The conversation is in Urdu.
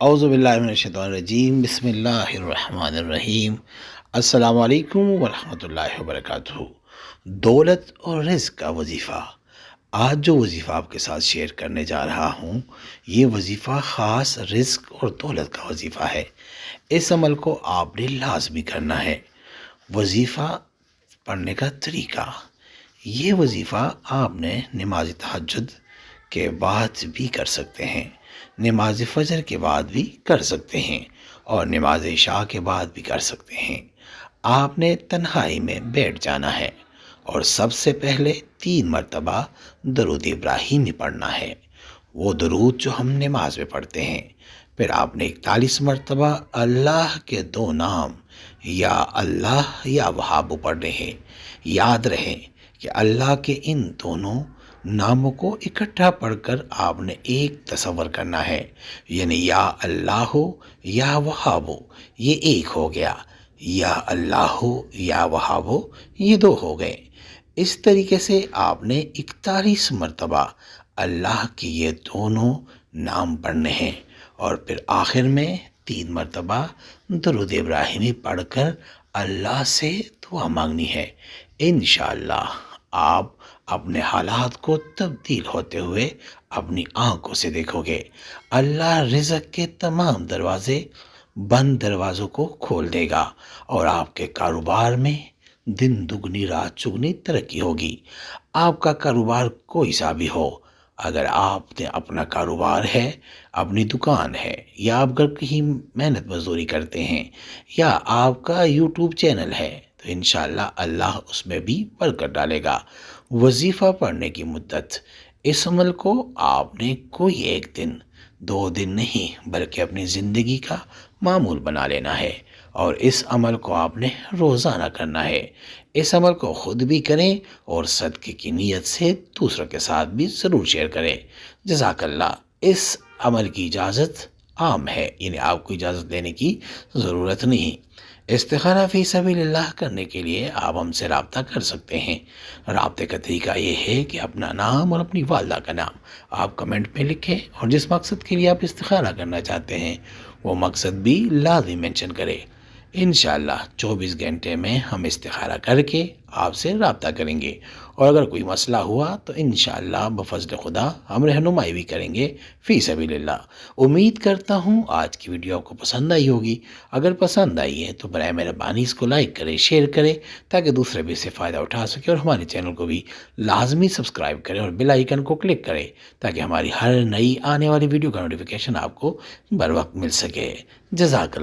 اعوذ باللہ من الشیطان الرجیم، بسم اللہ الرحمن الرحیم۔ السلام علیکم ورحمۃ اللہ وبرکاتہ۔ دولت اور رزق کا وظیفہ۔ آج جو وظیفہ آپ کے ساتھ شیئر کرنے جا رہا ہوں، یہ وظیفہ خاص رزق اور دولت کا وظیفہ ہے۔ اس عمل کو آپ نے لازمی کرنا ہے۔ وظیفہ پڑھنے کا طریقہ: یہ وظیفہ آپ نے نماز تہجد کے بعد بھی کر سکتے ہیں، نماز فجر کے بعد بھی کر سکتے ہیں، اور نماز عشاء کے بعد بھی کر سکتے ہیں۔ آپ نے تنہائی میں بیٹھ جانا ہے اور سب سے پہلے 3 مرتبہ درود ابراہیمی پڑھنا ہے، وہ درود جو ہم نماز میں پڑھتے ہیں۔ پھر آپ نے 41 مرتبہ اللہ کے 2 نام یا اللہ یا وہاب پڑھنے ہیں۔ یاد رہے کہ اللہ کے ان دونوں ناموں کو اکٹھا پڑھ کر آپ نے ایک تصور کرنا ہے، یعنی یا اللہ ہو یا وہاب ہو، یہ ایک ہو گیا، یا اللہ ہو یا وہاب ہو، یہ 2 ہو گئے۔ اس طریقے سے آپ نے 41 مرتبہ اللہ کے یہ دونوں نام پڑھنے ہیں، اور پھر آخر میں 3 مرتبہ درود ابراہیمی پڑھ کر اللہ سے دعا مانگنی ہے۔ انشاءاللہ آپ اپنے حالات کو تبدیل ہوتے ہوئے اپنی آنکھوں سے دیکھو گے۔ اللہ رزق کے تمام دروازے، بند دروازوں کو کھول دے گا، اور آپ کے کاروبار میں دن دگنی رات چگنی ترقی ہوگی۔ آپ کا کاروبار کوئی سا بھی ہو، اگر آپ نے اپنا کاروبار ہے، اپنی دکان ہے، یا آپ گھر کہیں محنت مزدوری کرتے ہیں، یا آپ کا یوٹیوب چینل ہے، تو انشاءاللہ اللہ اس میں بھی برکت ڈالے گا۔ وظیفہ پڑھنے کی مدت: اس عمل کو آپ نے کوئی 1 دن 2 دن نہیں بلکہ اپنی زندگی کا معمول بنا لینا ہے، اور اس عمل کو آپ نے روزانہ کرنا ہے۔ اس عمل کو خود بھی کریں اور صدقے کی نیت سے دوسروں کے ساتھ بھی ضرور شیئر کریں۔ جزاک اللہ۔ اس عمل کی اجازت عام ہے، یعنی آپ کو اجازت لینے کی ضرورت نہیں۔ استخارہ فی سبیل اللہ کرنے کے لیے آپ ہم سے رابطہ کر سکتے ہیں۔ رابطے کا طریقہ یہ ہے کہ اپنا نام اور اپنی والدہ کا نام آپ کمنٹ میں لکھیں، اور جس مقصد کے لیے آپ استخارہ کرنا چاہتے ہیں وہ مقصد بھی لازمی مینشن کریں۔ انشاءاللہ 24 گھنٹے میں ہم استخارہ کر کے آپ سے رابطہ کریں گے، اور اگر کوئی مسئلہ ہوا تو انشاءاللہ بفضل خدا ہم رہنمائی بھی کریں گے فی سبیل اللہ۔ امید کرتا ہوں آج کی ویڈیو آپ کو پسند آئی ہوگی۔ اگر پسند آئی ہے تو برائے مہربانی اس کو لائک کریں، شیئر کریں، تاکہ دوسرے بھی اس سے فائدہ اٹھا سکے، اور ہمارے چینل کو بھی لازمی سبسکرائب کریں اور بیل آئیکن کو کلک کریں، تاکہ ہماری ہر نئی آنے والی ویڈیو کا نوٹیفیکیشن آپ کو بر وقت مل سکے۔ جزاک اللہ۔